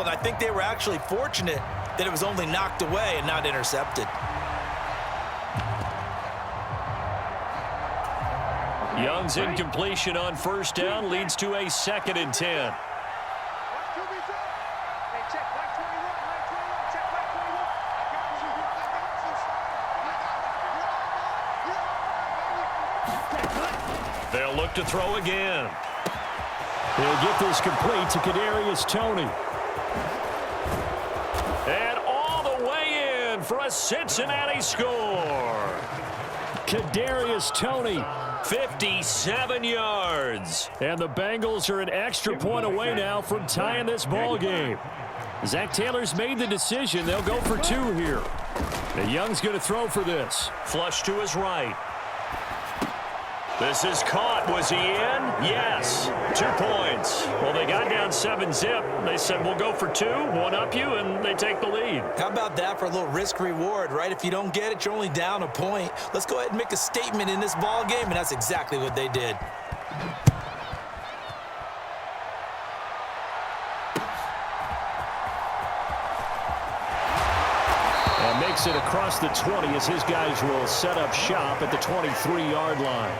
and I think they were actually fortunate that it was only knocked away and not intercepted. Young's incompletion on first down leads to a 2nd and 10. They'll look to throw again. He'll get this complete to Kadarius Toney. And all the way in for a Cincinnati score. Kadarius Toney. 57 yards. And the Bengals are an extra point away now from tying this ball game. Zach Taylor's made the decision. They'll go for 2 here. And Young's going to throw for this. Flush to his right. This is caught. Was he in? Yes. 2 points. Well, they got down 7-zip. They said, we'll go for 2, one up you, and they take the lead. How about that for a little risk-reward, right? If you don't get it, you're only down a point. Let's go ahead and make a statement in this ball game, and that's exactly what they did. And makes it across the 20 as his guys will set up shop at the 23-yard line.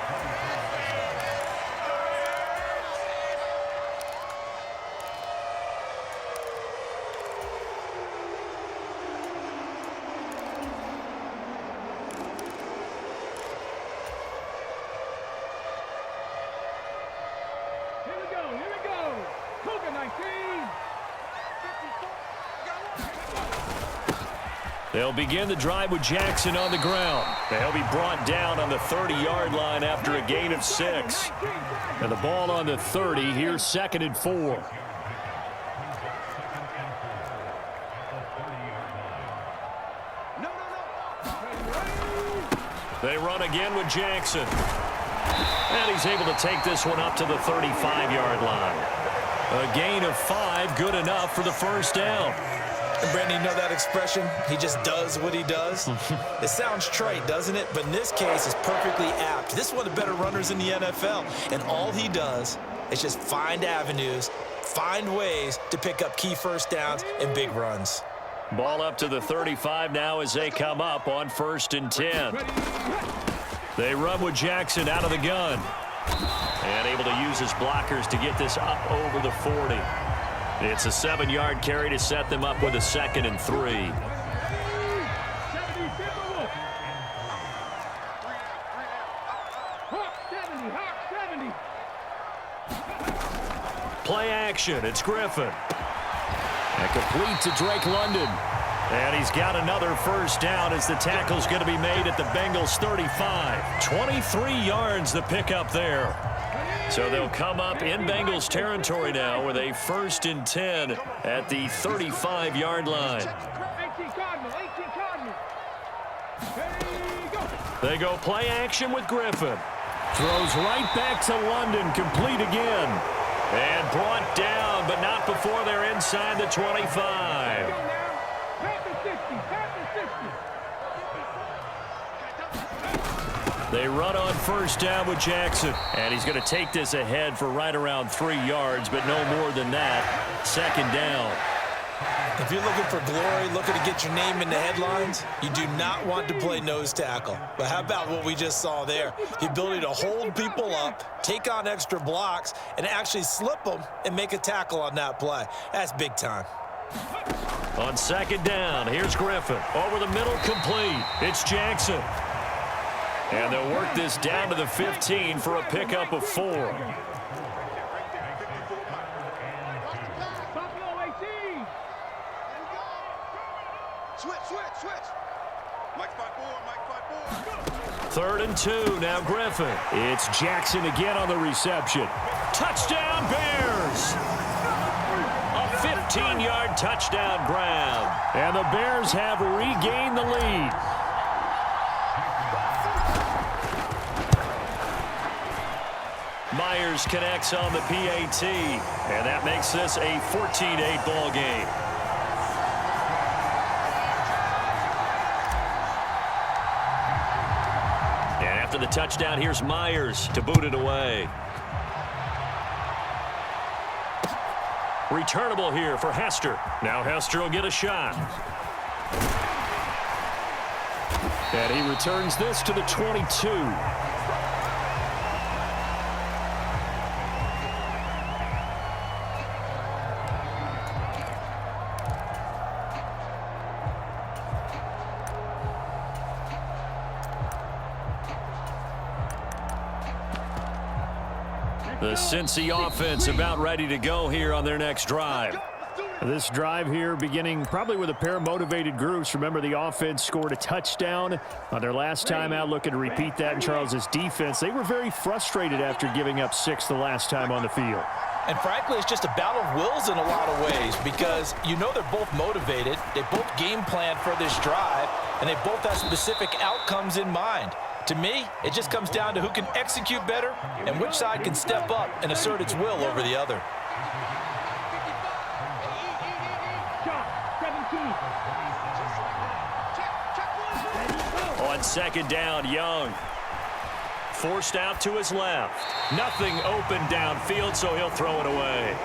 They'll begin the drive with Jackson on the ground. He'll be brought down on the 30-yard line after a gain of 6. And the ball on the 30. Here's 2nd and 4. They run again with Jackson. And he's able to take this one up to the 35-yard line. A gain of 5, good enough for the first down. And Brandon, you know that expression? He just does what he does. It sounds trite, doesn't it? But in this case, it's perfectly apt. This is one of the better runners in the NFL. And all he does is just find avenues, find ways to pick up key first downs and big runs. Ball up to the 35 now as they come up on 1st and 10. They run with Jackson out of the gun. And able to use his blockers to get this up over the 40. It's a 7-yard carry to set them up with a 2nd and 3. Play action. It's Griffin. And complete to Drake London. And he's got another first down as the tackle's going to be made at the Bengals 35. 23 yards the pickup there. So they'll come up in Bengals territory now with a 1st and 10 at the 35-yard line. They go play action with Griffin. Throws right back to London, complete again. And brought down, but not before they're inside the 25. They run on first down with Jackson. And he's going to take this ahead for right around 3 yards, but no more than that. 2nd down. If you're looking for glory, looking to get your name in the headlines, you do not want to play nose tackle. But how about what we just saw there? The ability to hold people up, take on extra blocks, and actually slip them and make a tackle on that play. That's big time. On 2nd down, here's Griffin. Over the middle, complete. It's Jackson. And they'll work this down to the 15 for a pickup of 4. Third and 2, now Griffin. It's Jackson again on the reception. Touchdown, Bears! A 15-yard touchdown grab. And the Bears have regained the lead. Myers connects on the PAT, and that makes this a 14-8 ball game. And after the touchdown, here's Myers to boot it away. Returnable here for Hester. Now Hester will get a shot. And he returns this to the 22. The Cincy offense about ready to go here on their next drive. This drive here beginning probably with a pair of motivated groups. Remember, the offense scored a touchdown on their last time out, looking to repeat that in Charles's defense. They were very frustrated after giving up 6 the last time on the field. And frankly, it's just a battle of wills in a lot of ways because you know they're both motivated. They both game plan for this drive, and they both have specific outcomes in mind. To me, it just comes down to who can execute better and which side can step up and assert its will over the other. On second down, Young. Forced out to his left. Nothing open downfield, so he'll throw it away.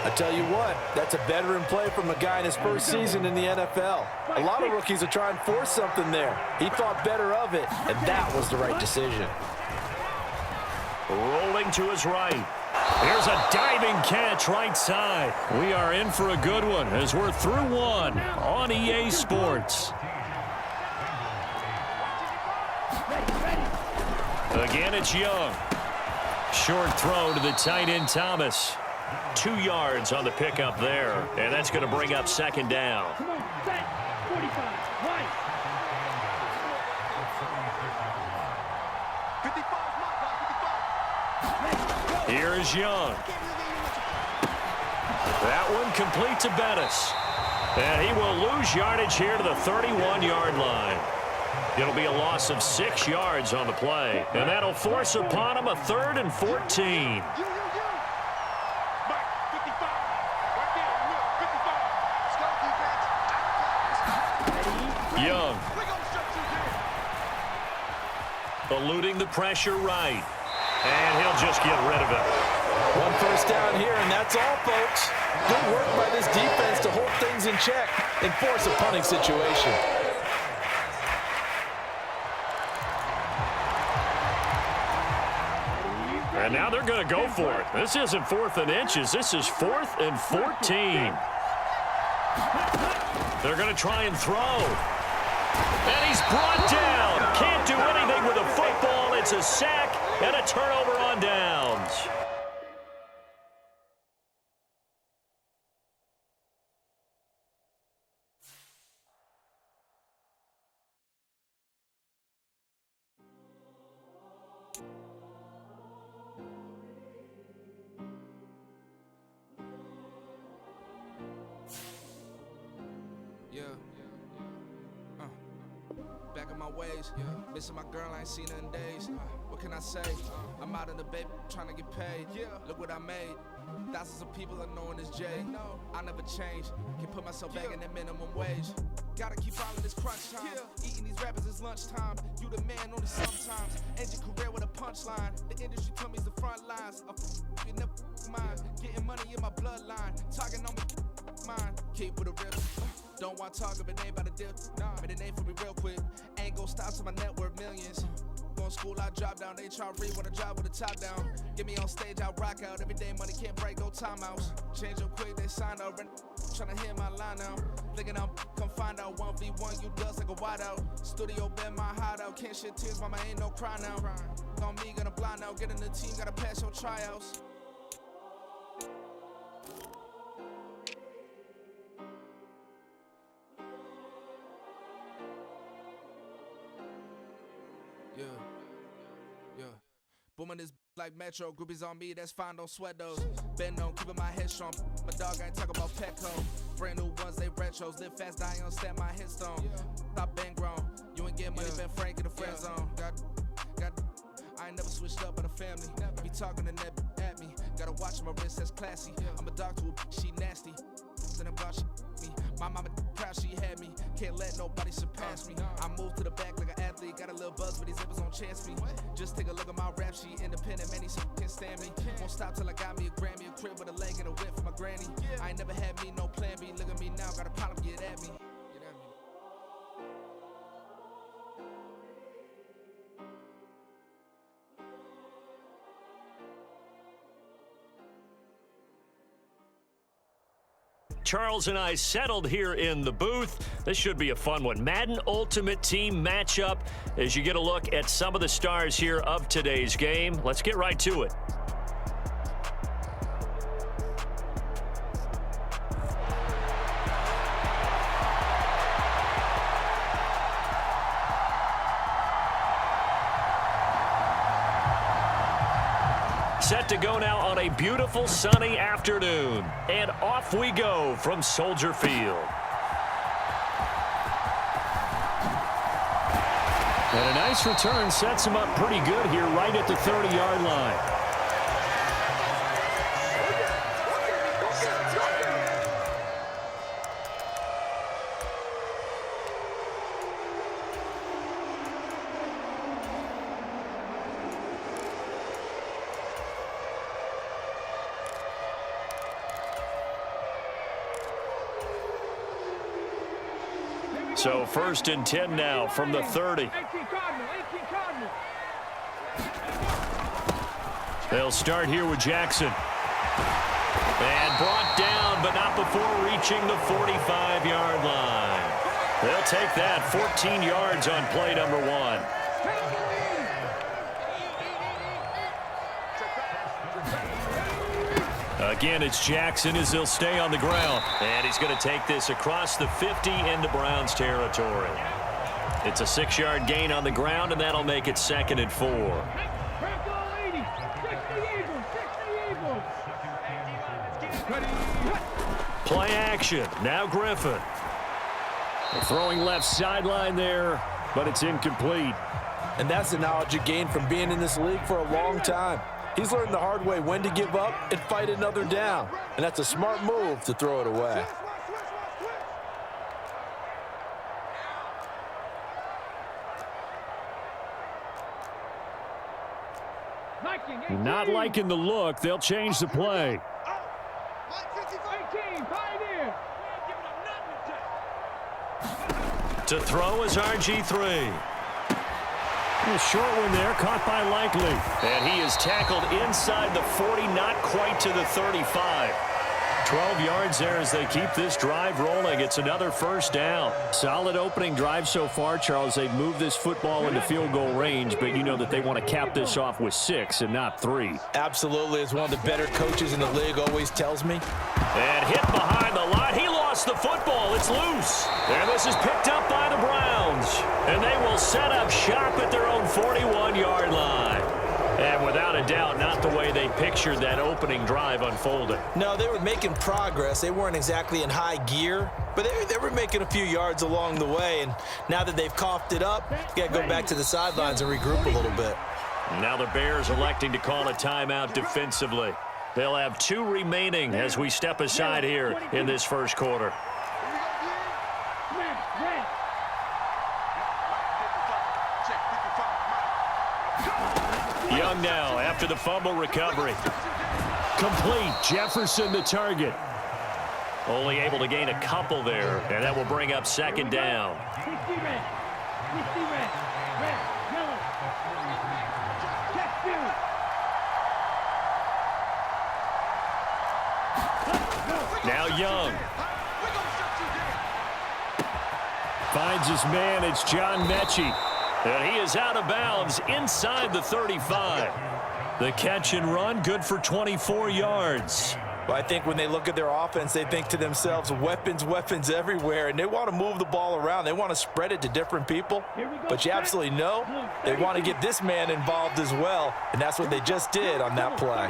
I tell you what, that's a veteran play from a guy in his first season in the NFL. A lot of rookies will try and force something there. He thought better of it, and that was the right decision. Rolling to his right. Here's a diving catch right side. We are in for a good one as we're through one on EA Sports. Again, it's Young. Short throw to the tight end, Thomas. 2 yards on the pickup there, and that's going to bring up second down. Come on, set, 45, right. 55. Here is Young. That one complete to Bettis. And he will lose yardage here to the 31-yard line. It'll be a loss of 6 yards on the play, and that'll force upon him a 3rd and 14. Young. Eluding the pressure right. And he'll just get rid of it. One first down here, and that's all, folks. Good work by this defense to hold things in check and force a punting situation. And now they're going to go for it. This isn't 4th and inches. This is 4th and 14. They're going to try and throw. And he's brought down. Can't do anything with a football. It's a sack and a turnover on downs. Back in my ways, missing my girl, I ain't seen her in days. What can I say? I'm out in the baby, trying to get paid. Look what I made. Thousands of people are knowing this Jay. I never change. Can put myself back in that minimum wage. Gotta keep following this crunch time. Eating these rappers is lunchtime. You the man only sometimes. End your career with a punchline. The industry told me it's the front lines. You never mind. Getting money in my bloodline. Talking on me, mine. Keep with a real. Don't want to talk if it ain't about the deal. Made a name for me real quick. Ain't gon' stop till my net worth millions. Going school, I drop down. They try to read when I drive with the top down. Get me on stage, I rock out. Every day money can't break, go timeouts. Change up quick, they sign up. Tryna hear my line now. Thinking I'm come find out 1v1, you dust like a wideout. Studio been my hideout. Can't shed tears, mama ain't no cry now. On me, gonna blind out. Get in the team, gotta pass your tryouts. Booming this like Metro, groupies on me, that's fine, don't sweat those. Bend on, keeping my head strong. My dog ain't talking about Petco. Brand new ones, they retros. Live fast, die on, stamp my headstone. Stop been grown. You ain't getting money, been frank in the friend zone. I ain't never switched up on the family. Be talking to that at me. Gotta watch my wrist, that's classy. I'm a dog to a she nasty. And I'm glad she me. My mama proud she had me. Can't let nobody surpass me. I move to the back like an athlete. family. Got a little buzz, but these zippers don't chance me. Just take a look at my rap sheet. Independent, man, these can't stand me. Won't stop till I got me a Grammy, a crib with a leg and a whip for my granny. I ain't never had me no plan B. Look at me now, got a problem, get at me. Charles and I settled here in the booth. This should be a fun one. Madden Ultimate Team matchup as you get a look at some of the stars here of today's game. Let's get right to it. Set to go now on a beautiful sunny afternoon. And off we go from Soldier Field. And a nice return sets him up pretty good here right at the 30-yard line. So 1st and 10 now from the 30. They'll start here with Jackson. And brought down, but not before reaching the 45-yard line. They'll take that 14 yards on play number 1. Again, it's Jackson as he'll stay on the ground. And he's going to take this across the 50 into Browns territory. It's a 6-yard gain on the ground, and that'll make it 2nd and 4. Play action. Now Griffin. Throwing left sideline there, but it's incomplete. And that's the knowledge you gain from being in this league for a long time. He's learned the hard way when to give up and fight another down. And that's a smart move to throw it away. Not liking the look. They'll change the play. To throw is RG3. A short one there, caught by Likely. And he is tackled inside the 40, not quite to the 35. 12 yards there as they keep this drive rolling. It's another 1st down. Solid opening drive so far, Charles. They've moved this football into field goal range, but you know that they want to cap this off with 6 and not 3. Absolutely. As one of the better coaches in the league always tells me. And hit behind the line. He lost the football. It's loose. And this is picked up by the Browns. And they will set up shop at their own 41-yard line. And without a doubt, not the way they pictured that opening drive unfolding. No, they were making progress. They weren't exactly in high gear, but they were making a few yards along the way. And now that they've coughed it up, you got to go back to the sidelines and regroup a little bit. Now the Bears electing to call a timeout defensively. They'll have 2 remaining as we step aside here in this 1st quarter. Young now after the fumble recovery. Complete. Jefferson the target. Only able to gain a couple there, and that will bring up 2nd down. Now Young. Finds his man. It's John Mechie. And he is out of bounds inside the 35. The catch and run, good for 24 yards. Well, I think when they look at their offense, they think to themselves, weapons, weapons everywhere, and they want to move the ball around. They want to spread it to different people. But you absolutely know they want to get this man involved as well, and that's what they just did on that play.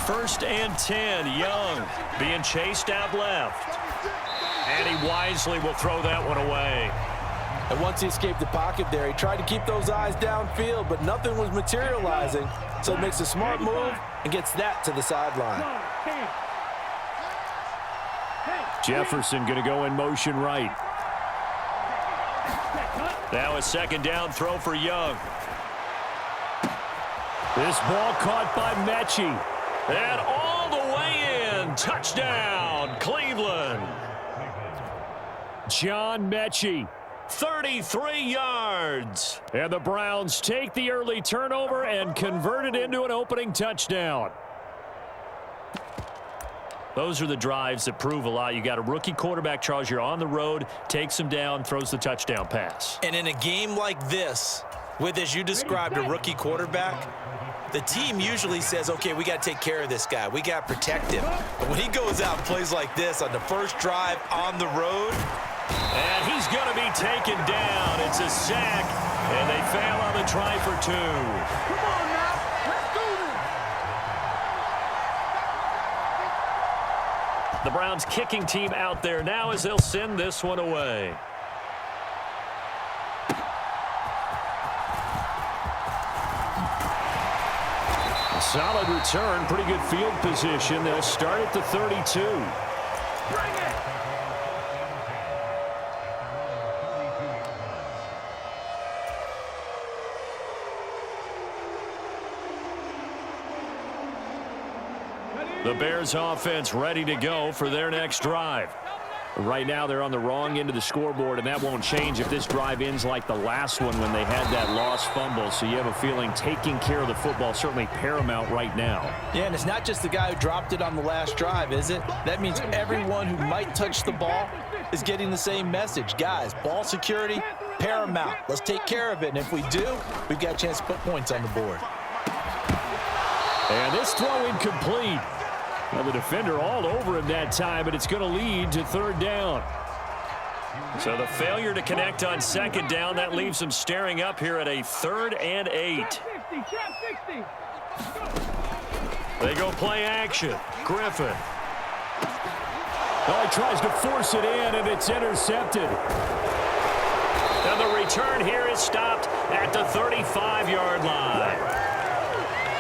1st and 10, Young being chased out left. And he wisely will throw that one away. And once he escaped the pocket there, he tried to keep those eyes downfield, but nothing was materializing. So he makes a smart move and gets that to the sideline. Jefferson going to go in motion right. Now a second down throw for Young. This ball caught by Mechie. And all the way in. Touchdown, Cleveland. John Mechie. 33 yards. And the Browns take the early turnover and convert it into an opening touchdown. Those are the drives that prove a lot. You got a rookie quarterback, Charles. You're on the road, takes him down, throws the touchdown pass. And in a game like this, with, as you described, a rookie quarterback, the team usually says, okay, we got to take care of this guy. We got to protect him. But when he goes out and plays like this on the first drive on the road. And he's going to be taken down. It's a sack, and they fail on the try for 2. Come on now. Let's do this. The Browns kicking team out there now as they'll send this one away. Solid return, pretty good field position. They'll start at the 32. Bring it. The Bears offense ready to go for their next drive. Right now they're on the wrong end of the scoreboard, and that won't change if this drive ends like the last one when they had that lost fumble. So you have a feeling taking care of the football certainly paramount right now. Yeah, and it's not just the guy who dropped it on the last drive, is it? That means everyone who might touch the ball is getting the same message. Guys, ball security, paramount. Let's take care of it, and if we do, we've got a chance to put points on the board. And this throw incomplete. Now the defender all over him that time, but it's going to lead to third down. So the failure to connect on second down, that leaves them staring up here at a 3rd and 8. They go play action. Griffin. Oh, he tries to force it in, and it's intercepted. And the return here is stopped at the 35-yard line.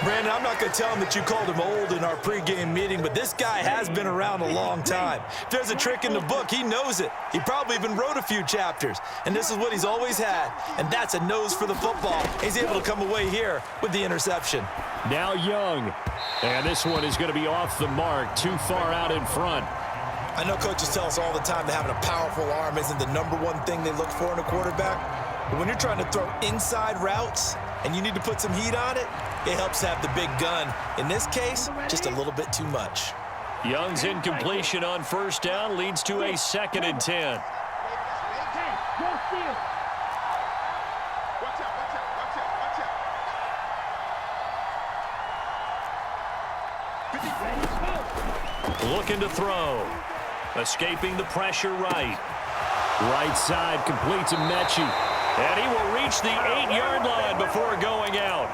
Brandon, I'm not going to tell him that you called him old in our pregame meeting, but this guy has been around a long time. If there's a trick in the book, he knows it. He probably even wrote a few chapters, and this is what he's always had, and that's a nose for the football. He's able to come away here with the interception. Now Young, and this one is going to be off the mark, too far out in front. I know coaches tell us all the time that having a powerful arm isn't the #1 thing they look for in a quarterback, but when you're trying to throw inside routes and you need to put some heat on it, it helps have the big gun. In this case, just a little bit too much. Young's incompletion on first down leads to a 2nd and 10. Looking to throw. Escaping the pressure right. Right side complete to Mechie. And he will reach the 8-yard line before going out.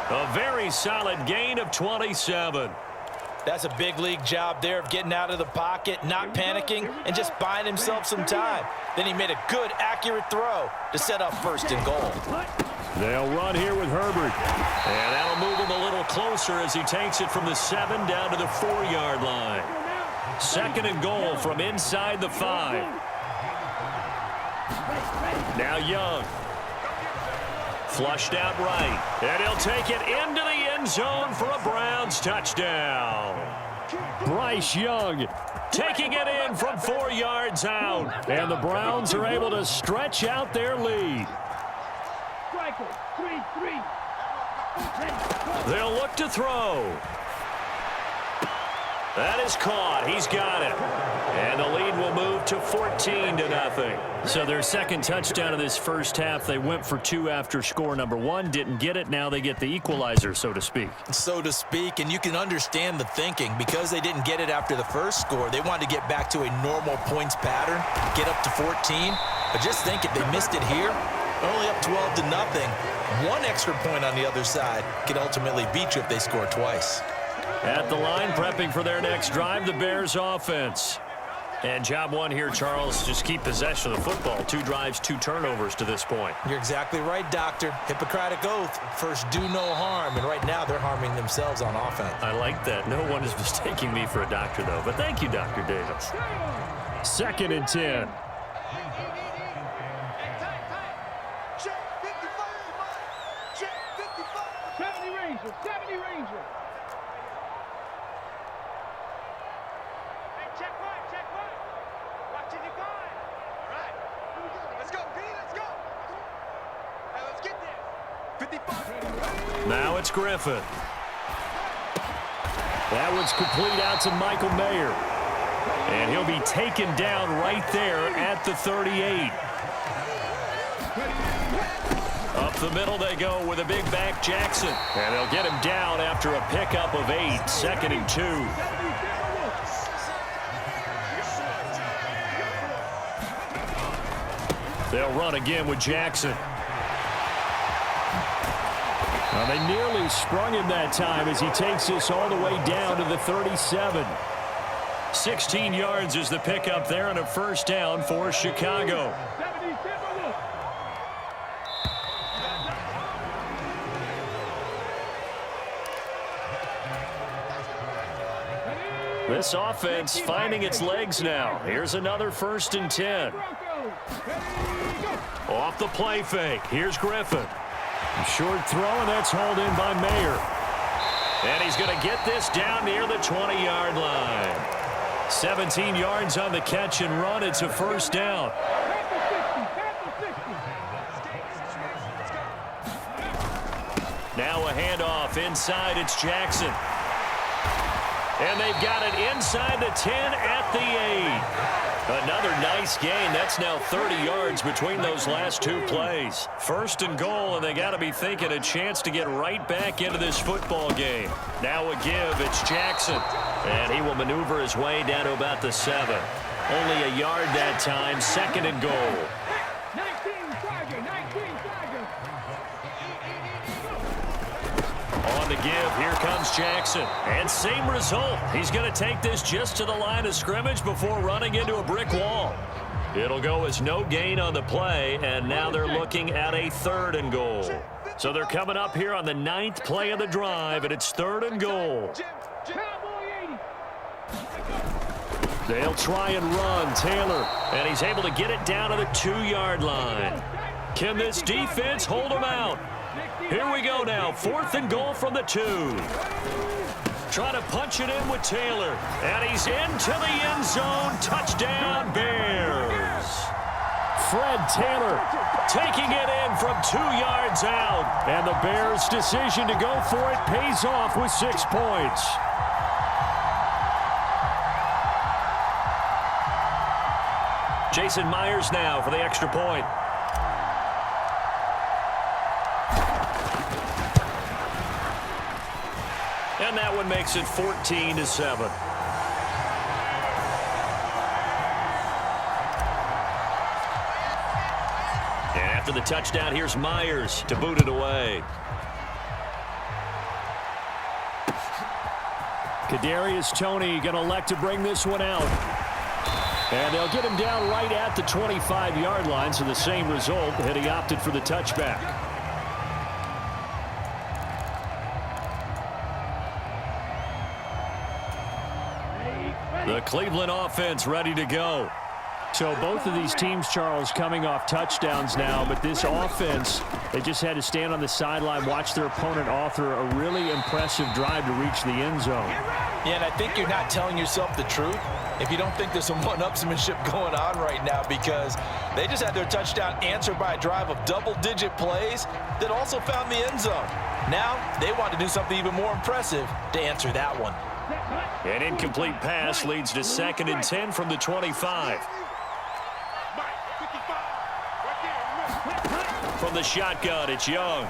A very solid gain of 27. That's a big league job there of getting out of the pocket, not panicking, and just buying himself some time. Then he made a good, accurate throw to set up 1st and goal. They'll run here with Herbert. And that'll move him a little closer as he takes it from the 7 down to the 4-yard line. 2nd and goal from inside the 5. Now Young. Flushed out right. And he'll take it into the end zone for a Browns touchdown. Bryce Young taking it in from 4 yards out. And the Browns are able to stretch out their lead. They'll look to throw. That is caught. He's got it. And the lead will move to 14-0. So their second touchdown of this first half, they went for 2 after score number 1. Didn't get it. Now they get the equalizer, so to speak. So to speak, and you can understand the thinking. Because they didn't get it after the first score, they wanted to get back to a normal points pattern, get up to 14. But just think, if they missed it here, only up 12-0, 1 extra point on the other side could ultimately beat you if they score twice. At the line, prepping for their next drive, the Bears offense. And job one here, Charles, just keep possession of the football. 2 drives, 2 turnovers to this point. You're exactly right, Doctor. Hippocratic oath. First, do no harm. And right now, they're harming themselves on offense. I like that. No one is mistaking me for a doctor, though. But thank you, Dr. Davis. 2nd and 10. Now it's Griffin. That one's complete out to Michael Mayer. And he'll be taken down right there at the 38. Up the middle they go with a big back Jackson. And they'll get him down after a pickup of 8. 2nd and 2. They'll run again with Jackson. Well, they nearly sprung him that time as he takes this all the way down to the 37. 16 yards is the pickup there and a first down for Chicago. This offense finding its legs now. Here's another 1st and 10. Off the play fake. Here's Griffin. Short throw, and that's hauled in by Mayer. And he's going to get this down near the 20-yard line. 17 yards on the catch and run. It's a first down. Now a handoff inside. It's Jackson. And they've got it inside the 10 at the 8. Another nice gain. That's now 30 yards between those last 2 plays. 1st and goal, and they got to be thinking a chance to get right back into this football game. Now a give. It's Jackson. And he will maneuver his way down to about the 7. Only a yard that time. 2nd and goal. On the give, here comes Jackson. And same result. He's going to take this just to the line of scrimmage before running into a brick wall. It'll go as no gain on the play, and now they're looking at a 3rd and goal. So they're coming up here on the 9th play of the drive, and it's 3rd and goal. They'll try and run. Taylor, and he's able to get it down to the 2-yard line. Can this defense hold him out? Here we go now. 4th and goal from the 2. Trying to punch it in with Taylor. And he's into the end zone. Touchdown, Bears. Fred Taylor Taking it in from 2 yards out. And the Bears' decision to go for it pays off with 6 points. Jason Myers now for the extra point. And that one makes it 14-7. And after the touchdown, here's Myers to boot it away. Kadarius Toney going to elect to bring this one out. And they'll get him down right at the 25-yard line, so the same result, and he opted for the touchback. The Cleveland offense ready to go. So both of these teams, Charles, coming off touchdowns now, but this offense, they just had to stand on the sideline, watch their opponent author a really impressive drive to reach the end zone. Yeah, and I think you're not telling yourself the truth if you don't think there's some one-upsmanship going on right now, because they just had their touchdown answered by a drive of double-digit plays that also found the end zone. Now they want to do something even more impressive to answer that one. An incomplete pass leads to 2nd and 10 from the 25. From the shotgun, it's Young.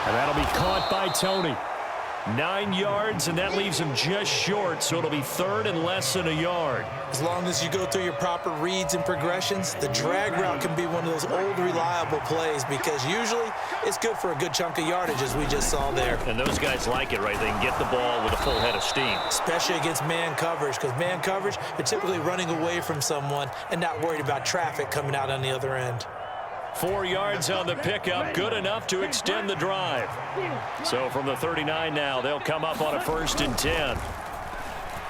And that'll be caught by Toney. 9 yards, and that leaves him just short, so it'll be 3rd and less than a yard. As long as you go through your proper reads and progressions, the drag route can be one of those old reliable plays because usually it's good for a good chunk of yardage, as we just saw there. And those guys like it, right? They can get the ball with a full head of steam. Especially against man coverage, because man coverage, they're typically running away from someone and not worried about traffic coming out on the other end. 4 yards on the pickup, good enough to extend the drive. So from the 39 now, they'll come up on a 1st and 10.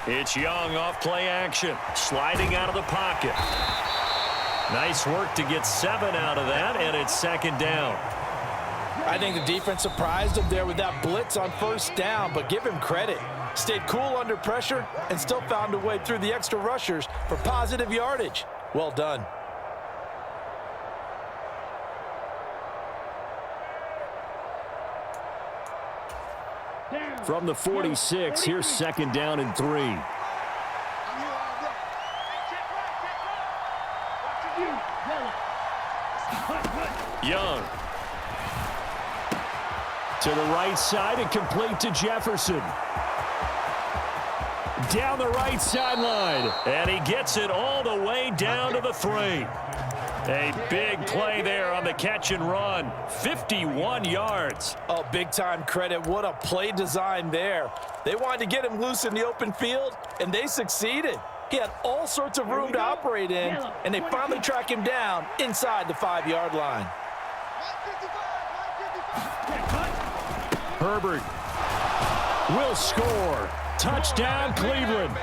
It's Young off play action, sliding out of the pocket. Nice work to get 7 out of that, and it's 2nd down. I think the defense surprised him there with that blitz on 1st down, but give him credit. Stayed cool under pressure and still found a way through the extra rushers for positive yardage. Well done. From the 46, here's 2nd down and 3. Young. To the right side and complete to Jefferson. Down the right sideline. And he gets it all the way down to the 3. A big play there on the catch and run. 51 yards. Oh, big-time credit. What a play design there. They wanted to get him loose in the open field, and they succeeded. He had all sorts of room to operate in, and they finally track him down inside the 5-yard line. Herbert will score. Touchdown, Cleveland.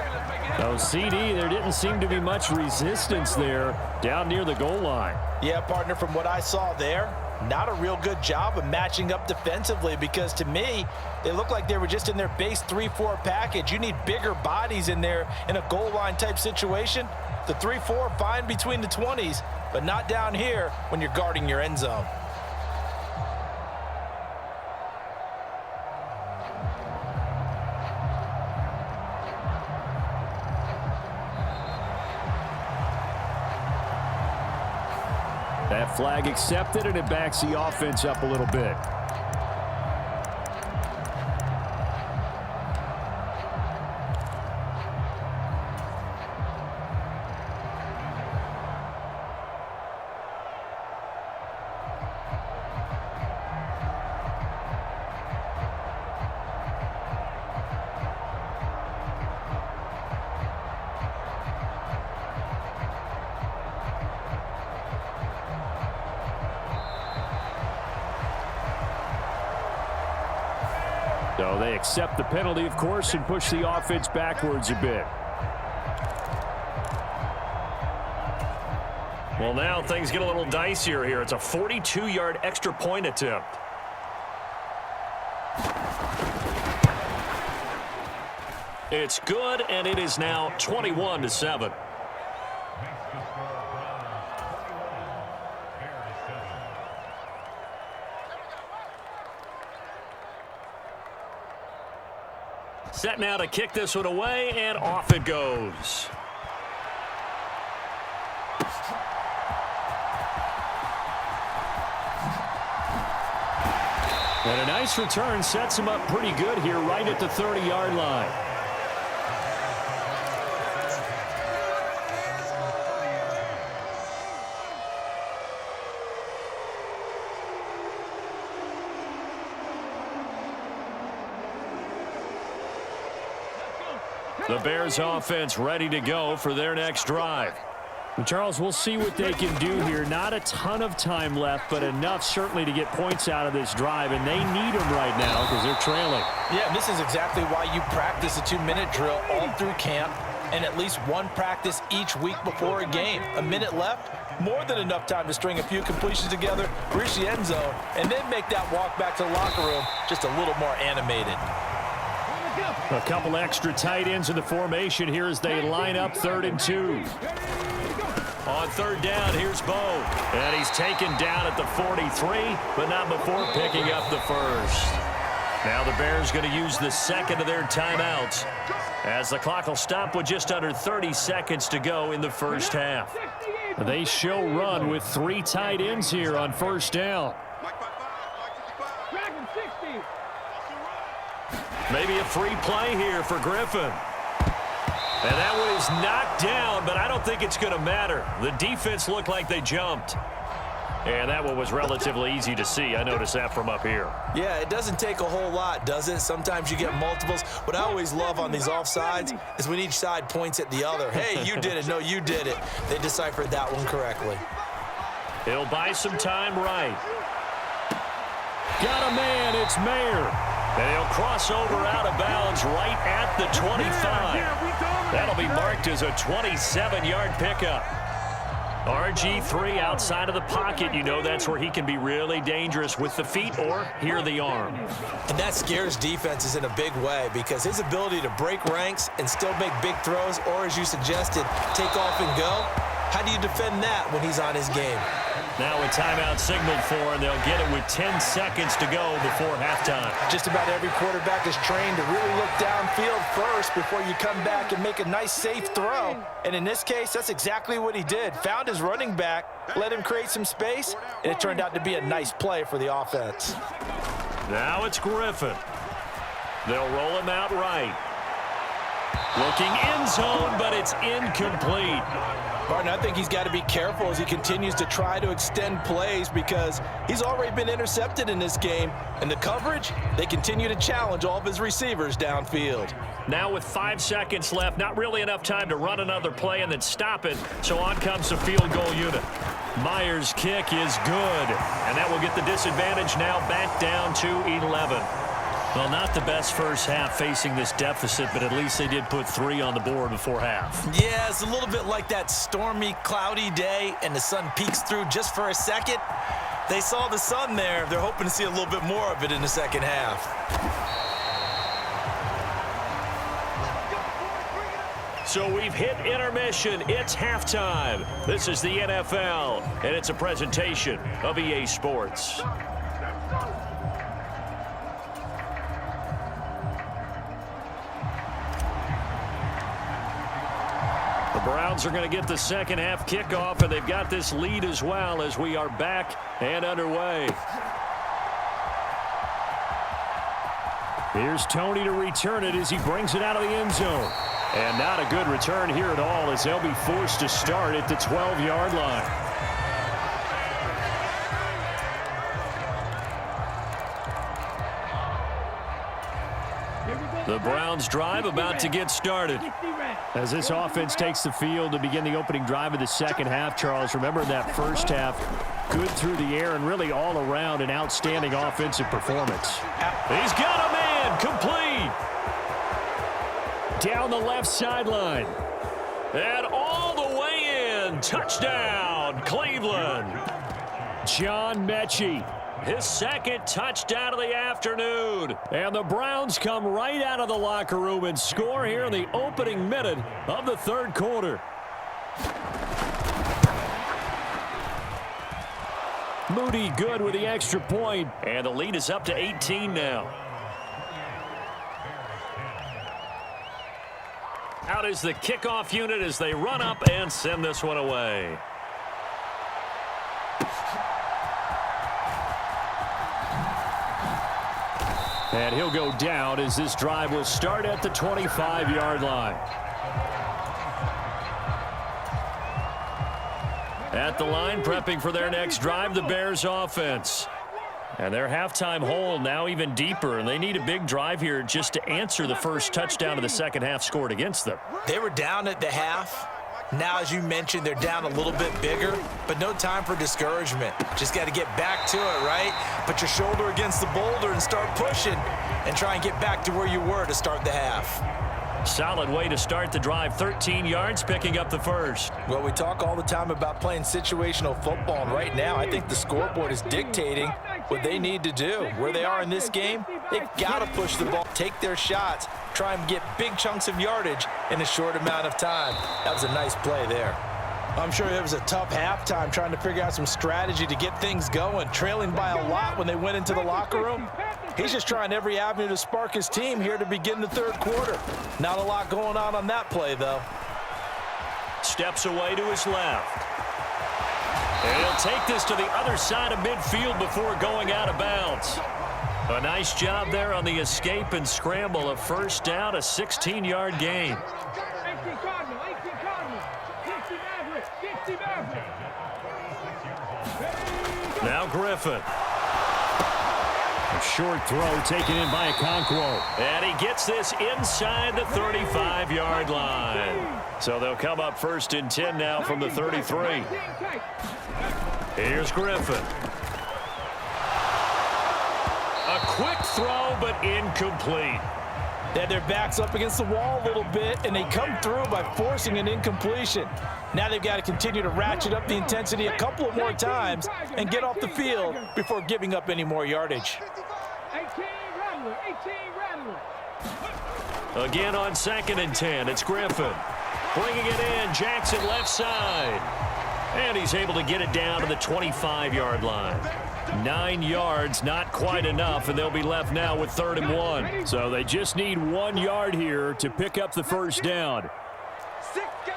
No, CD, there didn't seem to be much resistance there down near the goal line. Yeah, partner, from what I saw there, not a real good job of matching up defensively because to me, they looked like they were just in their base 3-4 package. You need bigger bodies in there in a goal line type situation. The 3-4 fine between the 20s, but not down here when you're guarding your end zone. That flag accepted, and it backs the offense up a little bit. So they accept the penalty, of course, and push the offense backwards a bit. Well, now things get a little dicier here. It's a 42-yard extra point attempt. It's good, and it is now 21-7. Set now to kick this one away, and off it goes. And a nice return sets him up pretty good here right at the 30-yard line. The Bears offense ready to go for their next drive. And Charles, we'll see what they can do here. Not a ton of time left, but enough certainly to get points out of this drive, and they need them right now because they're trailing. Yeah, this is exactly why you practice a 2-minute drill all through camp and at least one practice each week before a game. A minute left, more than enough time to string a few completions together, reach the end zone, and then make that walk back to the locker room just a little more animated. A couple extra tight ends in the formation here as they line up 3rd and 2. On 3rd down, here's Bo. And he's taken down at the 43, but not before picking up the 1st. Now the Bears going to use the 2nd of their timeouts as the clock will stop with just under 30 seconds to go in the 1st half. They show run with 3 tight ends here on 1st down. Maybe a free play here for Griffin. And that one is knocked down, but I don't think it's going to matter. The defense looked like they jumped. And that one was relatively easy to see. I noticed that from up here. Yeah, it doesn't take a whole lot, does it? Sometimes you get multiples. What I always love on these offsides is when each side points at the other. Hey, you did it. No, you did it. They deciphered that one correctly. He'll buy some time right. Got a man. It's Mayer. And he'll cross over out of bounds right at the 25. That'll be marked as a 27-yard pickup. RG3 outside of the pocket, you know that's where he can be really dangerous with the feet or here the arm. And that scares defenses in a big way because his ability to break ranks and still make big throws, or as you suggested, take off and go, how do you defend that when he's on his game? Now a timeout signaled for, and they'll get it with 10 seconds to go before halftime. Just about every quarterback is trained to really look downfield first before you come back and make a nice, safe throw. And in this case, that's exactly what he did. Found his running back, let him create some space, and it turned out to be a nice play for the offense. Now it's Griffin. They'll roll him out right. Looking end zone, but it's incomplete. Barton, I think he's got to be careful as he continues to try to extend plays because he's already been intercepted in this game. And the coverage, they continue to challenge all of his receivers downfield. Now with 5 seconds left, not really enough time to run another play and then stop it. So on comes the field goal unit. Myers' kick is good. And that will get the disadvantage now back down to 11. Well, not the best first half facing this deficit, but at least they did put 3 on the board before half. Yeah, it's a little bit like that stormy, cloudy day, and the sun peeks through just for a second. They saw the sun there. They're hoping to see a little bit more of it in the second half. So we've hit intermission. It's halftime. This is the NFL, and it's a presentation of EA Sports. The Browns are going to get the second half kickoff, and they've got this lead as well as we are back and underway. Here's Tony to return it as he brings it out of the end zone. And not a good return here at all as they'll be forced to start at the 12-yard line. The Browns drive about to get started. As this offense takes the field to begin the opening drive of the second half, Charles, remember that first half, good through the air and really all around an outstanding offensive performance. He's got a man, complete. Down the left sideline. And all the way in, touchdown, Cleveland. John Mechie. His second touchdown of the afternoon. And the Browns come right out of the locker room and score here in the opening minute of the third quarter. Moody good with the extra point. And the lead is up to 18 now. Out is the kickoff unit as they run up and send this one away. And he'll go down as this drive will start at the 25-yard line. At the line, prepping for their next drive, the Bears offense. And their halftime hole now even deeper, and they need a big drive here just to answer the first touchdown of the second half scored against them. They were down at the half. Now, as you mentioned, they're down a little bit bigger, but no time for discouragement. Just got to get back to it, right? Put your shoulder against the boulder and start pushing and try and get back to where you were to start the half. Solid way to start the drive. 13 yards, picking up the first. Well, we talk all the time about playing situational football, and right now I think the scoreboard is dictating what they need to do. Where they are in this game, they've got to push the ball, take their shots, try and get big chunks of yardage in a short amount of time. That was a nice play there. I'm sure it was a tough halftime trying to figure out some strategy to get things going, trailing by a lot when they went into the locker room. He's just trying every avenue to spark his team here to begin the third quarter. Not a lot going on that play, though. Steps away to his left. And he'll take this to the other side of midfield before going out of bounds. A nice job there on the escape and scramble. A first down, a 16-yard gain. 18 Cardinal, 18 Cardinal. 60 Maverick, 60 Maverick. Now Griffin. A short throw taken in by Okonkwo. And he gets this inside the 35-yard line. So they'll come up first and 10 now from the 33. Here's Griffin. A quick throw, but incomplete. They had their backs up against the wall a little bit, and they come through by forcing an incompletion. Now they've got to continue to ratchet up the intensity a couple of more times and get off the field before giving up any more yardage. 18 Rattler, 18 Rattler. Again on 2nd and 10, it's Griffin. Bringing it in, Jackson left side. And he's able to get it down to the 25-yard line. 9 yards, not quite enough, and they'll be left now with 3rd and 1. So they just need 1 yard here to pick up the first down. 6 guys,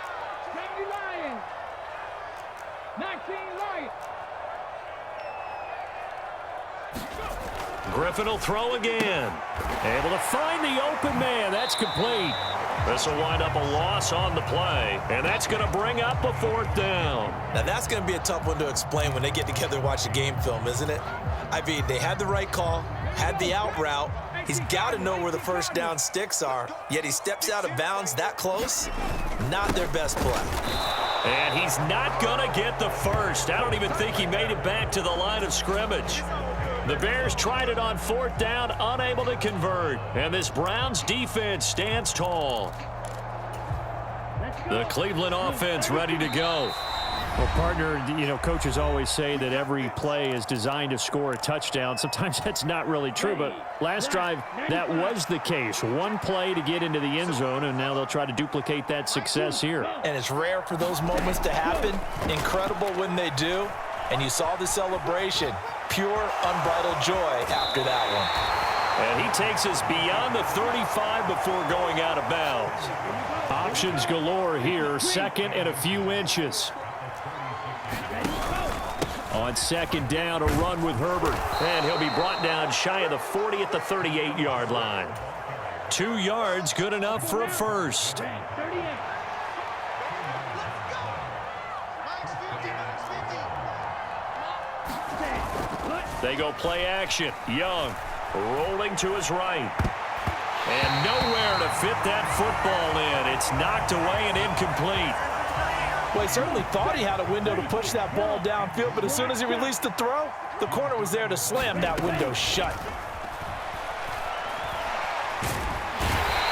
70 Lions. 19 Lions. Griffin will throw again. Able to find the open man. That's complete. This will wind up a loss on the play, and that's going to bring up a 4th down. Now that's going to be a tough one to explain when they get together and watch the game film, isn't it? I mean, they had the right call, had the out route. He's got to know where the first down sticks are, yet he steps out of bounds that close. Not their best play. And he's not going to get the first. I don't even think he made it back to the line of scrimmage. The Bears tried it on 4th down, unable to convert. And this Browns defense stands tall. The Cleveland offense ready to go. Well, partner, you know, coaches always say that every play is designed to score a touchdown. Sometimes that's not really true, but last drive, that was the case. One play to get into the end zone, and now they'll try to duplicate that success here. And it's rare for those moments to happen. Incredible when they do. And you saw the celebration. Pure, unbridled joy after that one. And he takes us beyond the 35 before going out of bounds. Options galore here, 2nd and a few inches. On 2nd down, a run with Herbert. And he'll be brought down shy of the 40 at the 38-yard line. 2 yards, good enough for a first. They go play action. Young rolling to his right. And nowhere to fit that football in. It's knocked away and incomplete. Well, he certainly thought he had a window to push that ball downfield, but as soon as he released the throw, the corner was there to slam that window shut.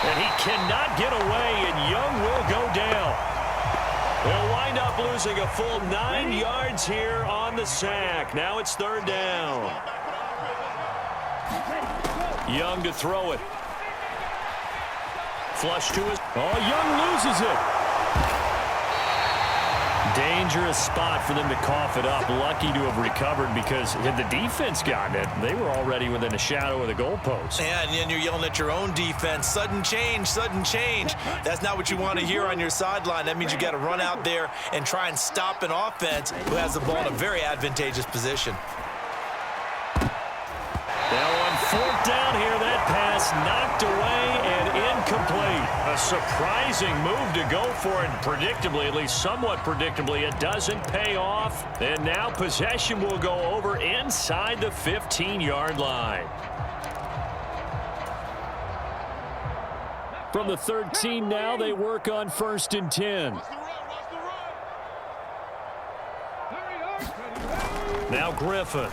And he cannot get away, and Young will go down. They'll wind up losing a full 9 yards here on the sack. Now it's 3rd down. Young to throw it. Flush to his... Oh, Young loses it. Dangerous spot for them to cough it up. Lucky to have recovered because had the defense gotten it, they were already within a shadow of the goalpost. And then you're yelling at your own defense. Sudden change, sudden change. That's not what you want to hear on your sideline. That means you got to run out there and try and stop an offense who has the ball in a very advantageous position. Now on 4th down here, that pass knocked away and incomplete. A surprising move to go for it. Predictably, at least somewhat predictably, it doesn't pay off. And now possession will go over inside the 15-yard line. From the 13 now, they work on 1st and 10. Now Griffin.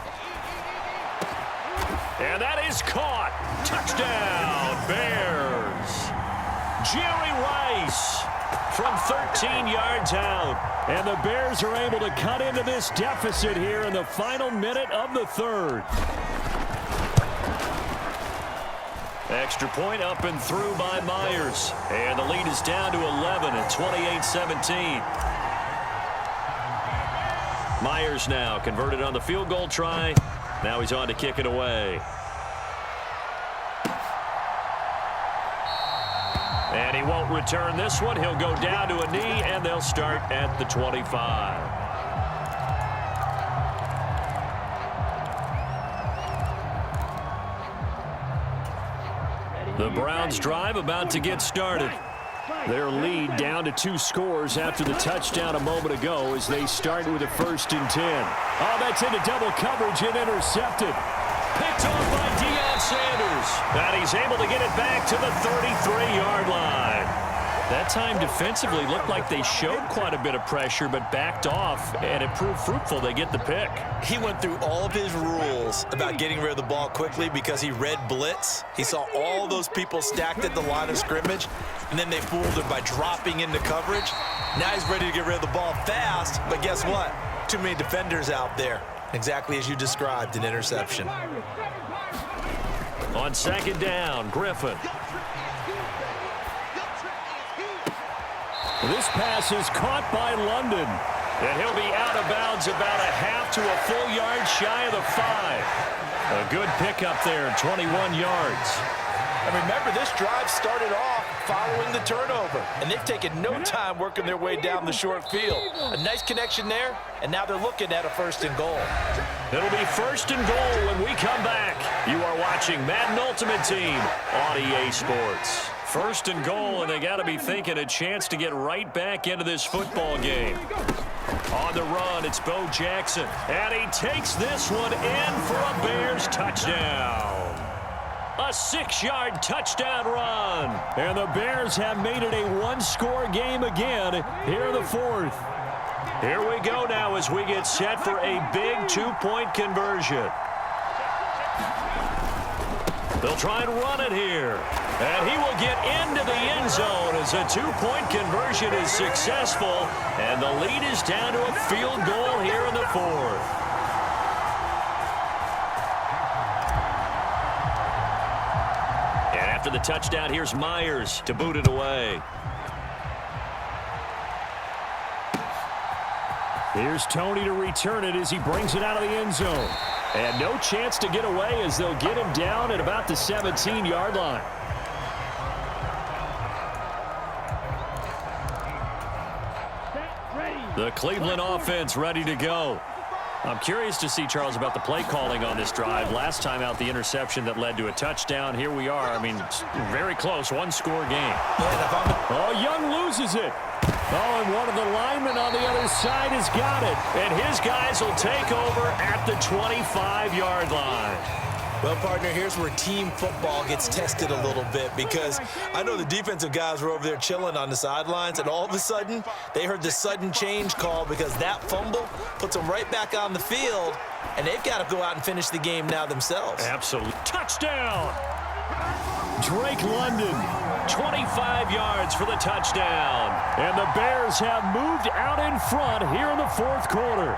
And that is caught. Touchdown, Bears. Jerry Rice from 13 yards out. And the Bears are able to cut into this deficit here in the final minute of the 3rd. Extra point up and through by Myers. And the lead is down to 11 at 28-17. Myers now converted on the field goal try. Now he's on to kick it away. And he won't return this one. He'll go down to a knee, and they'll start at the 25. The Browns drive about to get started. Their lead down to 2 scores after the touchdown a moment ago as they start with a 1st and 10. Oh, that's into double coverage and intercepted. Picked off by Deion Sanders. And he's able to get it back to the 33-yard line. That time defensively looked like they showed quite a bit of pressure but backed off, and it proved fruitful. They get the pick. He went through all of his rules about getting rid of the ball quickly because he read blitz. He saw all those people stacked at the line of scrimmage, and then they fooled him by dropping into coverage. Now he's ready to get rid of the ball fast, but guess what? Too many defenders out there. Exactly as you described, an interception. On 2nd down, Griffin. This pass is caught by London. And he'll be out of bounds about a half to a full yard shy of the 5. A good pickup there, 21 yards. And remember, this drive started off following the turnover, and they've taken no time working their way down the short field. A nice connection there, and now they're looking at a 1st and goal. It'll be 1st and goal when we come back. You are watching Madden Ultimate Team on EA Sports. 1st and goal, and they got to be thinking a chance to get right back into this football game. On the run, it's Bo Jackson, and he takes this one in for a Bears touchdown. A 6-yard touchdown run. And the Bears have made it a 1-score game again here in the 4th. Here we go now as we get set for a big 2-point conversion. They'll try and run it here. And he will get into the end zone as a 2-point conversion is successful. And the lead is down to a field goal here in the 4th. And after the touchdown, here's Myers to boot it away. Here's Tony to return it as he brings it out of the end zone. And no chance to get away as they'll get him down at about the 17-yard line. The Cleveland offense ready to go. I'm curious to see, Charles, about the play calling on this drive. Last time out, the interception that led to a touchdown. Here we are. I mean, very close, 1-score game. Oh, Young loses it. Oh, and one of the linemen on the other side has got it. And his guys will take over at the 25-yard line. Well, partner, here's where team football gets tested a little bit because I know the defensive guys were over there chilling on the sidelines, and all of a sudden, they heard the sudden change call because that fumble puts them right back on the field, and they've got to go out and finish the game now themselves. Absolute touchdown. Drake London. 25 yards for the touchdown. And the Bears have moved out in front here in the 4th quarter.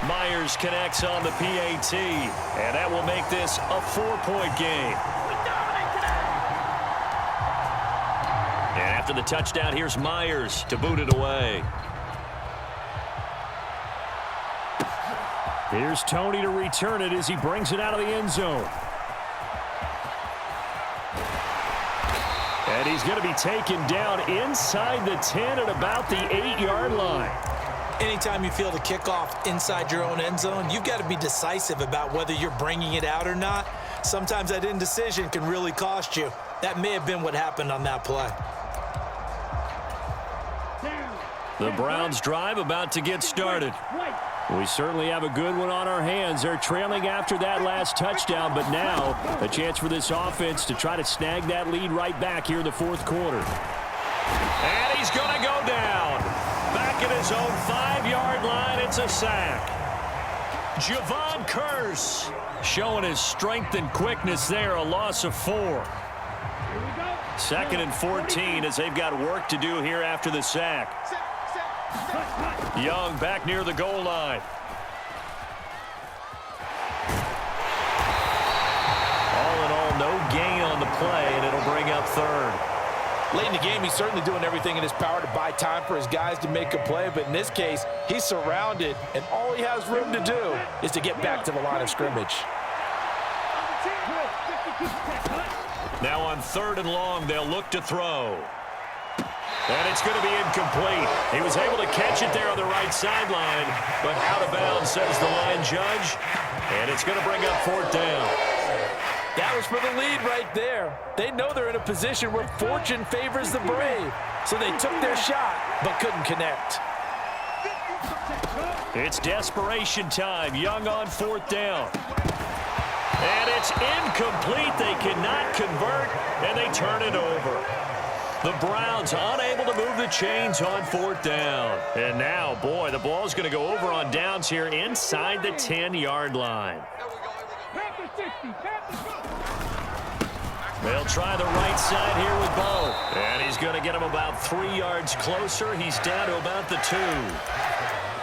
Myers connects on the PAT, and that will make this a 4-point game. And after the touchdown, here's Myers to boot it away. Here's Tony to return it as he brings it out of the end zone. And he's going to be taken down inside the 10 at about the 8-yard line. Anytime you feel the kickoff inside your own end zone, you've got to be decisive about whether you're bringing it out or not. Sometimes that indecision can really cost you. That may have been what happened on that play. The Browns drive about to get started. We certainly have a good one on our hands. They're trailing after that last touchdown, but now a chance for this offense to try to snag that lead right back here in the 4th quarter. And he's going to go down. Back at his own 5-yard line, it's a sack. Javon Curse showing his strength and quickness there, a loss of 4. 2nd and 14 as they've got work to do here after the sack. Young back near the goal line. All in all, no gain on the play, and it'll bring up 3rd. Late in the game, he's certainly doing everything in his power to buy time for his guys to make a play, but in this case, he's surrounded, and all he has room to do is to get back to the line of scrimmage. Now on 3rd and long, they'll look to throw. And it's going to be incomplete. He was able to catch it there on the right sideline, but out of bounds, says the line judge. And it's going to bring up fourth down. That was for the lead right there. They know they're in a position where fortune favors the brave. So they took their shot, but couldn't connect. It's desperation time. Young on fourth down. And it's incomplete. They cannot convert, and they turn it over. The Browns unable to move the chains on fourth down. And now, boy, the ball's going to go over on downs here inside the 10-yard line. They'll try the right side here with Bo. And he's going to get him about 3 yards closer. He's down to about the 2.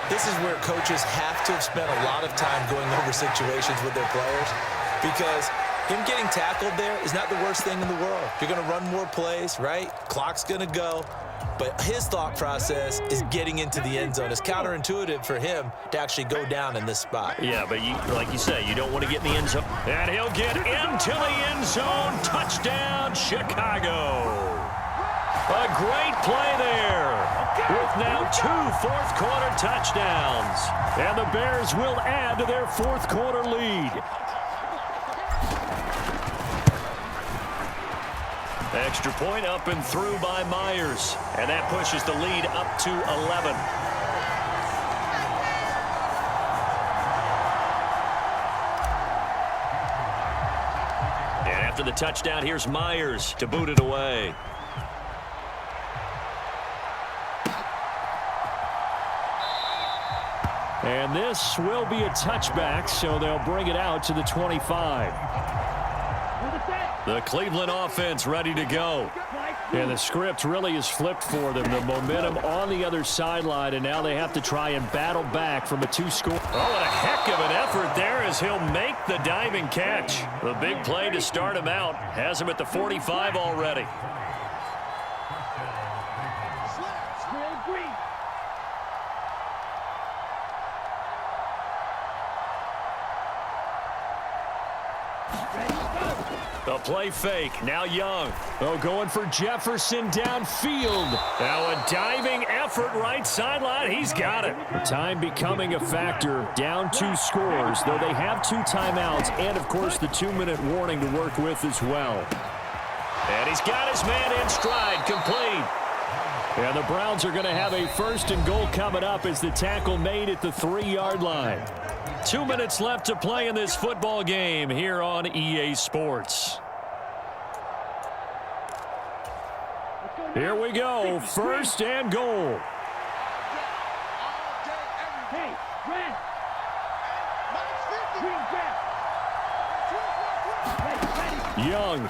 This is where coaches have to have spent a lot of time going over situations with their players, because him getting tackled there is not the worst thing in the world. You're going to run more plays, right? Clock's going to go. But his thought process is getting into the end zone. It's counterintuitive for him to actually go down in this spot. Yeah, but like you say, you don't want to get in the end zone. And he'll get into the end zone. Touchdown, Chicago. A great play there. With now 2 fourth-quarter touchdowns. And the Bears will add to their fourth-quarter lead. Extra point up and through by Myers. And that pushes the lead up to 11. And after the touchdown, here's Myers to boot it away. And this will be a touchback, so they'll bring it out to the 25. The Cleveland offense ready to go. And the script really is flipped for them. The momentum on the other sideline, and now they have to try and battle back from a 2-score. Oh, and a heck of an effort there as he'll make the diving catch. The big play to start him out has him at the 45 already. The play fake. Now Young. Oh, going for Jefferson downfield. Now a diving effort right sideline. He's got it. Time becoming a factor. Down 2 scores, though they have 2 timeouts and, of course, the 2-minute warning to work with as well. And he's got his man in stride. Complete. And the Browns are going to have a 1st and goal coming up as the tackle made at the 3-yard line. 2 minutes left to play in this football game here on EA Sports. Here we go. 1st and goal. Young.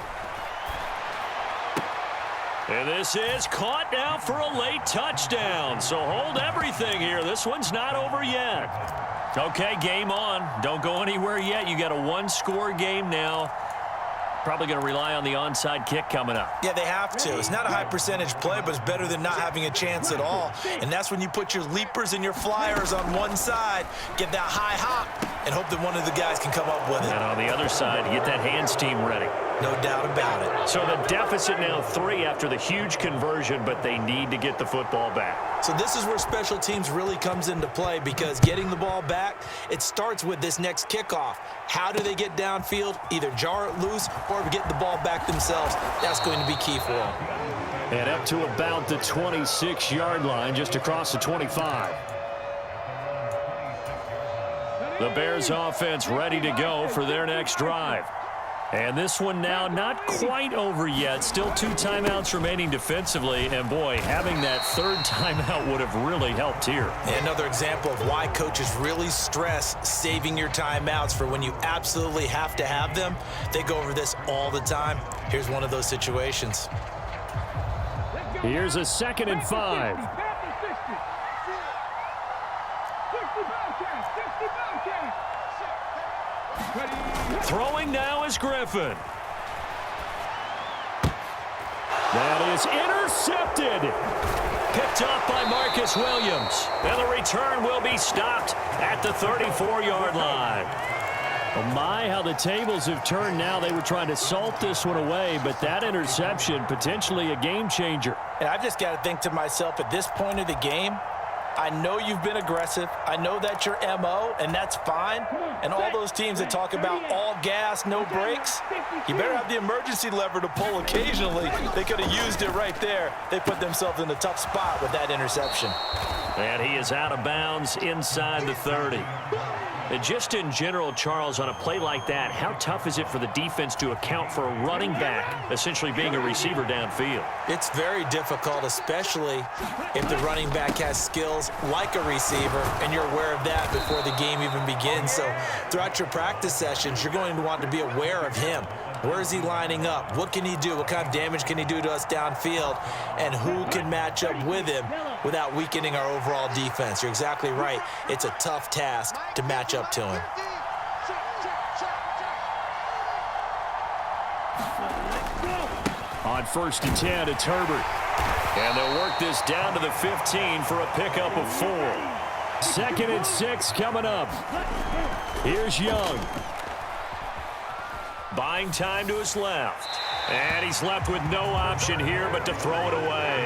And this is caught now for a late touchdown. So hold everything here. This one's not over yet. Okay, game on. Don't go anywhere yet. You got a 1-score game now. Probably going to rely on the onside kick coming up. Yeah, they have to. It's not a high percentage play, but it's better than not having a chance at all. And that's when you put your leapers and your flyers on one side, get that high hop, and hope that one of the guys can come up with it. And on the other side, get that hands team ready. No doubt about it. So the deficit now 3 after the huge conversion, but they need to get the football back. So this is where special teams really comes into play, because getting the ball back, it starts with this next kickoff. How do they get downfield? Either jar it loose or get the ball back themselves. That's going to be key for them. And up to about the 26-yard line, just across the 25. The Bears offense ready to go for their next drive. And this one now not quite over yet. Still 2 timeouts remaining defensively. And, boy, having that 3rd timeout would have really helped here. And another example of why coaches really stress saving your timeouts for when you absolutely have to have them. They go over this all the time. Here's one of those situations. Here's a 2nd and 5. Throwing now is Griffin. That is intercepted. Picked up by Marcus Williams. And the return will be stopped at the 34-yard line. Oh my, how the tables have turned now. They were trying to salt this one away, but that interception, potentially a game changer. And I've just got to think to myself, at this point of the game, I know you've been aggressive. I know that's your MO, and that's fine. And all those teams that talk about all gas, no brakes, you better have the emergency lever to pull occasionally. They could have used it right there. They put themselves in a tough spot with that interception. And he is out of bounds inside the 30. And just in general, Charles, on a play like that, how tough is it for the defense to account for a running back essentially being a receiver downfield? It's very difficult, especially if the running back has skills like a receiver, and you're aware of that before the game even begins. So throughout your practice sessions, you're going to want to be aware of him. Where is he lining up? What can he do? What kind of damage can he do to us downfield? And who can match up with him without weakening our overall defense? You're exactly right. It's a tough task to match up to him. On 1st and 10, it's Herbert. And they'll work this down to the 15 for a pickup of 4. 2nd and 6 coming up. Here's Young. Buying time to his left. And he's left with no option here but to throw it away.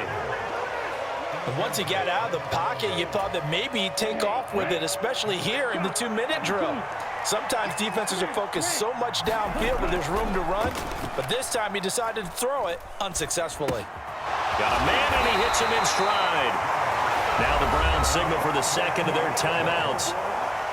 And once he got out of the pocket, you thought that maybe he'd take off with it, especially here in the 2-minute drill. Sometimes defenses are focused so much downfield that there's room to run, but this time he decided to throw it unsuccessfully. Got a man, and he hits him in stride. Now the Browns signal for the second of their timeouts,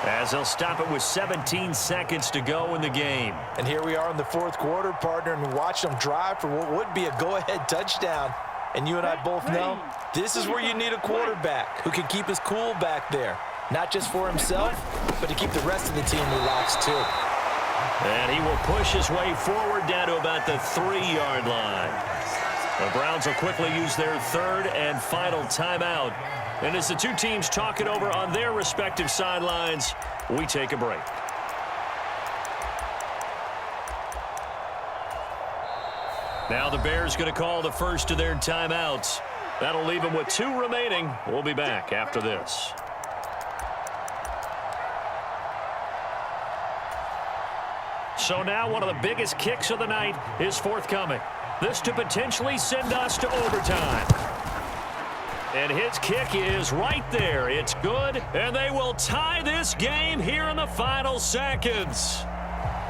as they'll stop it with 17 seconds to go in the game. And here we are in the 4th quarter, partner, and watch them drive for what would be a go-ahead touchdown. And you and I both know this is where you need a quarterback who can keep his cool back there. Not just for himself, but to keep the rest of the team relaxed too. And he will push his way forward down to about the 3-yard line. The Browns will quickly use their 3rd and final timeout. And as the two teams talk it over on their respective sidelines, we take a break. Now the Bears going to call the first of their timeouts. That'll leave them with 2 remaining. We'll be back after this. So now one of the biggest kicks of the night is forthcoming. This to potentially send us to overtime. And his kick is right there. It's good, and they will tie this game here in the final seconds.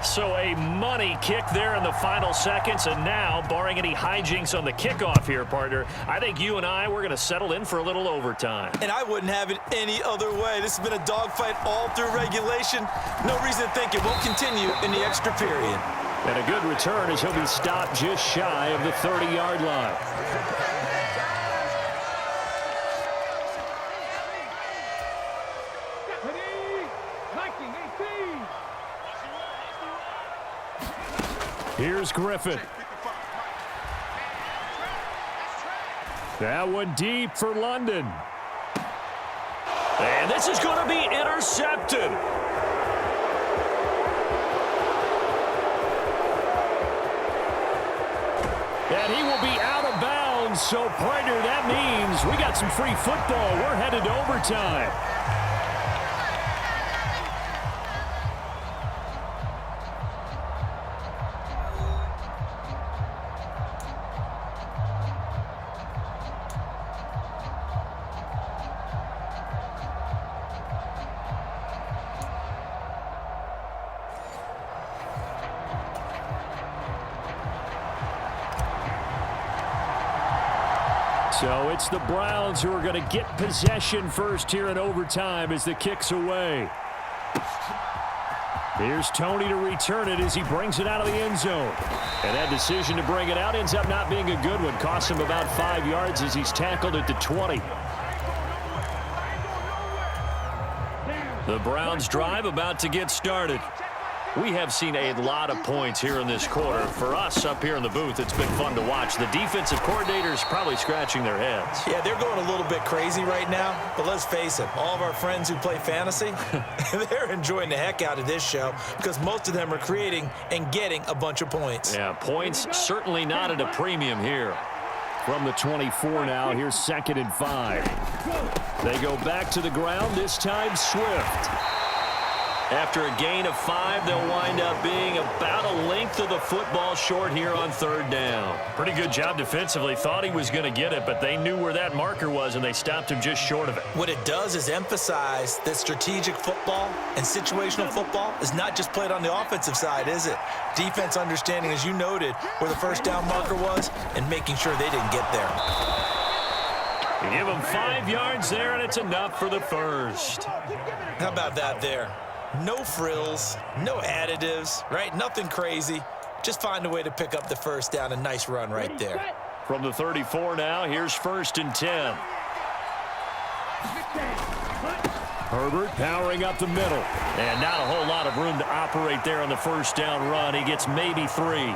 So a money kick there in the final seconds, and now, barring any hijinks on the kickoff here, partner, I think you and I, we're going to settle in for a little overtime. And I wouldn't have it any other way. This has been a dogfight all through regulation. No reason to think it won't continue in the extra period. And a good return as he'll be stopped just shy of the 30-yard line. Here's Griffin. That one deep for London. And this is going to be intercepted. And he will be out of bounds. So, partner, that means we got some free football. We're headed to overtime. So it's the Browns who are going to get possession first here in overtime as the kick's away. Here's Tony to return it as he brings it out of the end zone. And that decision to bring it out ends up not being a good one. Costs him about 5 yards as he's tackled at the 20. The Browns drive about to get started. We have seen a lot of points here in this quarter. For us up here in the booth, it's been fun to watch. The defensive coordinators probably scratching their heads. Yeah, they're going a little bit crazy right now, but let's face it, all of our friends who play fantasy, they're enjoying the heck out of this show because most of them are creating and getting a bunch of points. Yeah, points certainly not at a premium here. From the 24 now, here's 2nd and 5. They go back to the ground, this time Swift. After a gain of 5, they'll wind up being about a length of the football short here on 3rd down. Pretty good job defensively. Thought he was going to get it, but they knew where that marker was, and they stopped him just short of it. What it does is emphasize that strategic football and situational football is not just played on the offensive side, is it? Defense understanding, as you noted, where the first down marker was and making sure they didn't get there. You give them 5 yards there, and it's enough for the first. How about that there? No frills, no additives, right? Nothing crazy. Just find a way to pick up the first down. A nice run right there. From the 34 now, here's 1st and 10. Herbert powering up the middle. And not a whole lot of room to operate there on the first down run. He gets maybe 3.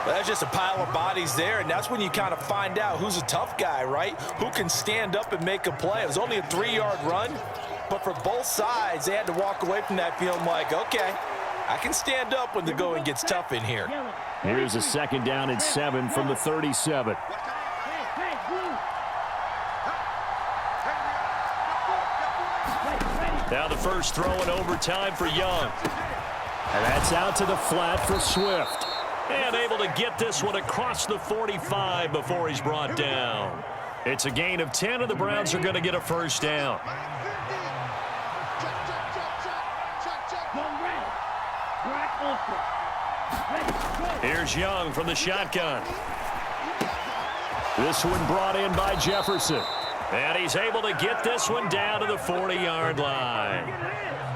Well, that's just a pile of bodies there, and that's when you kind of find out who's a tough guy, right? Who can stand up and make a play. It was only a 3-yard run, but for both sides, they had to walk away from that feeling like, okay, I can stand up when the going gets tough in here. Here's a 2nd down and 7 from the 37. Now the first throw in overtime for Young. And that's out to the flat for Swift. And able to get this one across the 45 before he's brought down. It's a gain of 10, and the Browns are going to get a first down. Here's Young from the shotgun. This one brought in by Jefferson. And he's able to get this one down to the 40-yard line.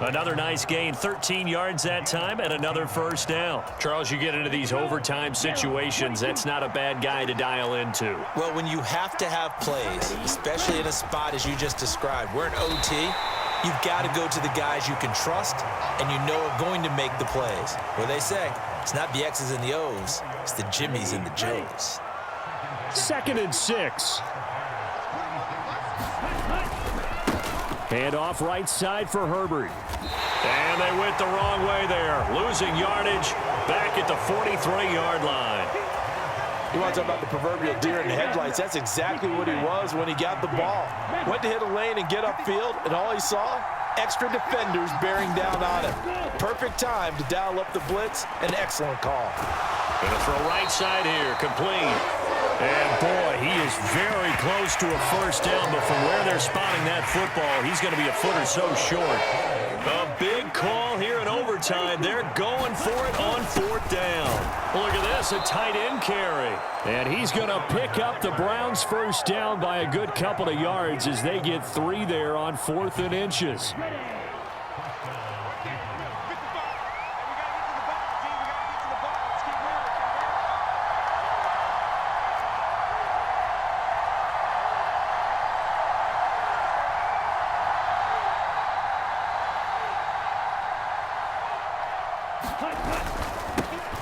Another nice gain, 13 yards that time, and another first down. Charles, you get into these overtime situations, that's not a bad guy to dial into. Well, when you have to have plays, especially in a spot as you just described, we're in OT, you've got to go to the guys you can trust and you know are going to make the plays. What they say, it's not the X's and the O's, it's the Jimmies and the Joes. 2nd and 6. Hand off right side for Herbert. And they went the wrong way there. Losing yardage back at the 43-yard line. You want to talk about the proverbial deer in the headlights. That's exactly what he was when he got the ball. Went to hit a lane and get upfield, and all he saw, extra defenders bearing down on him. Perfect time to dial up the blitz. An excellent call. Gonna throw right side here, complete. And boy, he is very close to a first down, but from where they're spotting that football, he's going to be a foot or so short. A big call here in overtime. They're going for it on 4th down. Look at this, a tight end carry. And he's going to pick up the Browns' first down by a good couple of yards as they get 3 there on 4th and inches.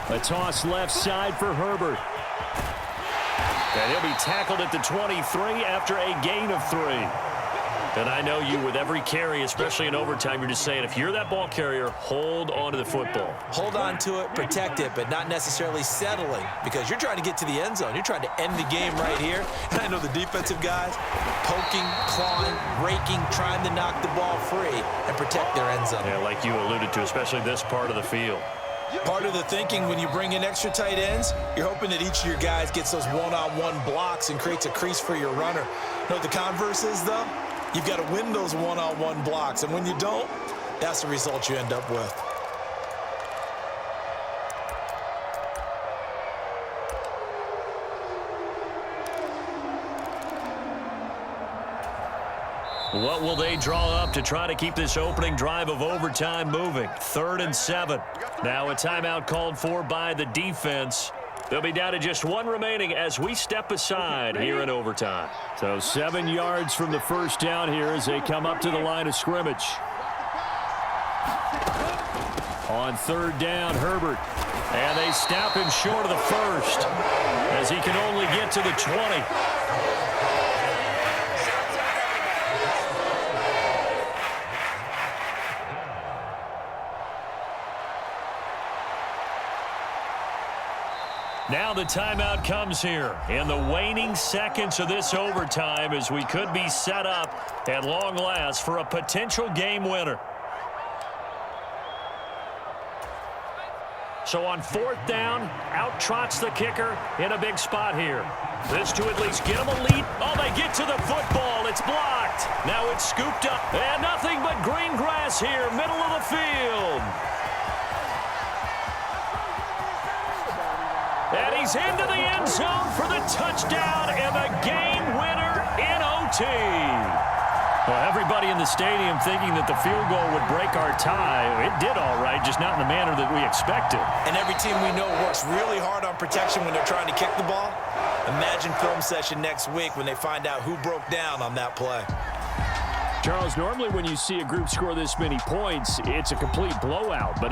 A toss left side for Herbert. And he'll be tackled at the 23 after a gain of 3. And I know you, with every carry, especially in overtime, you're just saying, if you're that ball carrier, hold on to the football. Hold on to it, protect it, but not necessarily settling, because you're trying to get to the end zone. You're trying to end the game right here. And I know the defensive guys poking, clawing, raking, trying to knock the ball free and protect their end zone. Yeah, like you alluded to, especially this part of the field. Part of the thinking when you bring in extra tight ends, you're hoping that each of your guys gets those one-on-one blocks and creates a crease for your runner. You know what the converse is, though? You've got to win those one-on-one blocks, and when you don't, that's the result you end up with. What will they draw up to try to keep this opening drive of overtime moving? 3rd and 7. Now a timeout called for by the defense. They'll be down to just 1 remaining as we step aside here in overtime. So 7 yards from the first down here as they come up to the line of scrimmage. On 3rd down, Herbert. And they stop him short of the first as he can only get to the 20. Now the timeout comes here in the waning seconds of this overtime as we could be set up at long last for a potential game winner. So on 4th down, out trots the kicker in a big spot here. This to at least get them a lead. Oh, they get to the football. It's blocked. Now it's scooped up. And nothing but green grass here, middle of the field. And he's into the end zone for the touchdown and the game winner in OT. Well, everybody in the stadium thinking that the field goal would break our tie. It did all right, just not in the manner that we expected. And every team we know works really hard on protection when they're trying to kick the ball. Imagine film session next week when they find out who broke down on that play. Charles, normally when you see a group score this many points, it's a complete blowout. But